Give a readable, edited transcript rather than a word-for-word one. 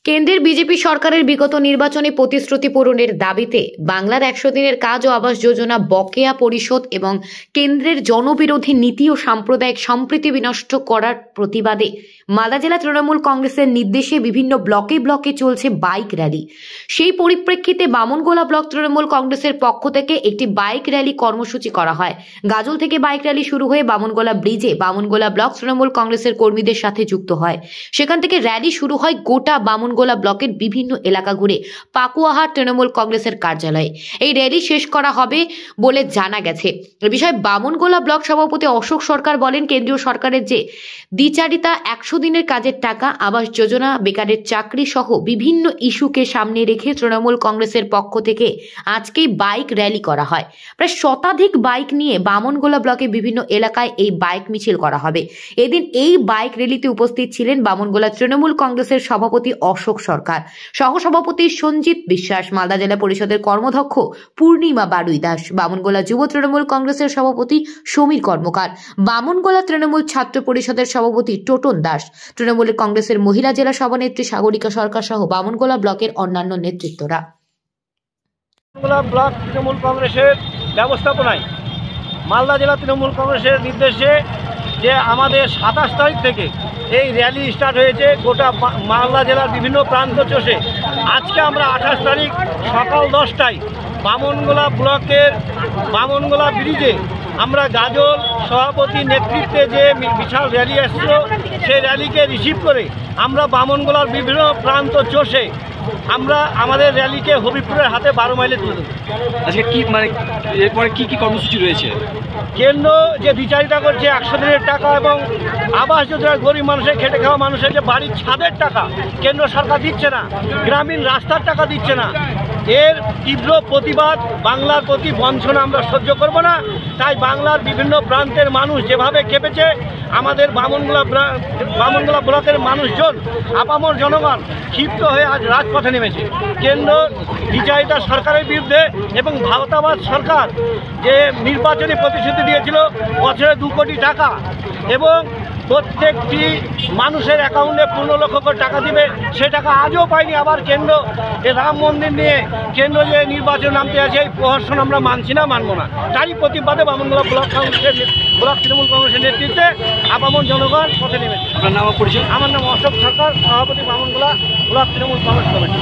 কেন্দ্রের বিজেপি সরকারের বিগত নির্বাচনী প্রতিশ্রুতি পূরণের দাবিতে বাংলার 100 দিনের কাজ ও আবাস যোজনা বকেয়া পরিশোধ এবং কেন্দ্রের জনবিরোধী নীতি ও সাম্প্রদায়িক সম্প্রীতি বিনষ্ট করার প্রতিবাদে মালদা জেলা তৃণমূল কংগ্রেসের নির্দেশে বিভিন্ন ব্লকে ব্লকে চলছে বাইক র্যালি। সেই পরিপ্রেক্ষিতে বামনগোলা ব্লক তৃণমূল কংগ্রেসের পক্ষ থেকে একটি বাইক র্যালি কর্মসূচি করা হয়। গাজল থেকে বাইক র্যালি শুরু হয়ে বামনগোলা ব্রিজে বামনগোলা ব্লক তৃণমূল কংগ্রেসের কর্মীদের সাথে যুক্ত হয়। সেখান থেকে র্যালি শুরু হয় গোটা বামনগোলা ব্লকের বিভিন্ন এলাকা ঘুরে পাকুয়াহাট তৃণমূল কংগ্রেসের কার্যালয়ে। এই র্যালি শেষ করা হবে বলে জানা গেছে। এ বিষয়ে বামনগোলা ব্লক সভাপতি অশোক সরকার বলেন, কেন্দ্রীয় সরকারের যে দ্বিচারিতা 100 দিনের কাজের টাকা, আবাস যোজনা, বেকারের চাকরি সহ বিভিন্ন ইস্যুকে সামনে রেখে তৃণমূল কংগ্রেসের পক্ষ থেকে আজকেই বাইক র্যালি করা হয়। প্রায় শতাধিক বাইক নিয়ে বামনগোলা ব্লকে বিভিন্ন এলাকায় এই বাইক মিছিল করা হবে। এদিন এই বাইক র্যালিতে উপস্থিত ছিলেন বামনগোলা তৃণমূল কংগ্রেসের সভাপতি অশোক সরকার, সহসভাপতি সঞ্জিত বিশ্বাস, মালদা জেলা পরিষদের কর্মধ্যক্ষ পূর্ণিমা বারুই দাস, বামনগোলা যুব তৃণমূল কংগ্রেসের সভাপতি সমীর কর্মকার, বামনগোলা তৃণমূল ছাত্র পরিষদের সভাপতি টোটন দাস, তৃণমূল কংগ্রেসের মহিলা জেলা সভানেত্রী সাগরিকা সরকার সহ বামনগোলা ব্লকের অন্যান্য নেতৃত্বরা। ব্লক তৃণমূল কংগ্রেসের ব্যবস্থাপনায় মালদা জেলা তৃণমূল কংগ্রেসের নির্দেশে যে আমাদের 27 তারিখ থেকে এই র্যালি স্টার্ট হয়েছে গোটা মালদা জেলার বিভিন্ন প্রান্ত চষে। আজকে আমরা 28 তারিখ সকাল 10টায় বামনগোলা ব্লকের বামনগোলা ব্রিজে আমরা গাজল সভাপতির নেতৃত্বে যে বিশাল র্যালি আসছিল সেই র্যালিকে রিসিভ করে আমরা বামনগোলার বিভিন্ন প্রান্ত চষে আমরা আমাদের র্যালিকে হবিপুরের হাতে 12 মাইলে তুলে দেব। আজকে কি এরপরে কি কর্মসূচি রয়েছে? কেন্দ্র যে বিচারিতা করছে 100 দিনের টাকা এবং আবাস যোজনা, গরিব মানুষের, খেটে খাওয়া মানুষের যে বাড়ির ছাদের টাকা কেন্দ্র সরকার দিচ্ছে না, গ্রামীণ রাস্তার টাকা দিচ্ছে না, এর তীব্র প্রতিবাদ। বাংলার প্রতি বঞ্চনা আমরা সহ্য করব না। তাই বাংলার বিভিন্ন প্রান্তের মানুষ যেভাবে কেঁপেছে, আমাদের বামনগোলা ব্লকের মানুষজন, আপামর জনগণ ক্ষিপ্ত হয়ে আজ রাজপথে নেমেছে। কেন্দ্র বিচারিতা সরকারের বিরুদ্ধে এবং ভারতাবাদ সরকার যে নির্বাচনী প্রতিশ্রুতি দিয়েছিল বছরে 2 কোটি টাকা এবং প্রত্যেকটি মানুষের অ্যাকাউন্টে 15 লক্ষ করে টাকা দিবে, সে টাকা আজও পায়নি। আবার কেন্দ্র রাম মন্দির নিয়ে কেন্দ্র যে নির্বাচন নামতে আছে, এই প্রহসন আমরা মানছি না, মানব না। তারই প্রতিবাদে বামনগোলা ব্লক তৃণমূল কংগ্রেসের নেতৃত্বে আপামর জনগণ পথে নেমেছে। আপনার নাম পরিচয়? আমার নাম অশোক সরকার, সভাপতি বামনগোলা ব্লক তৃণমূল কংগ্রেস কমিটি।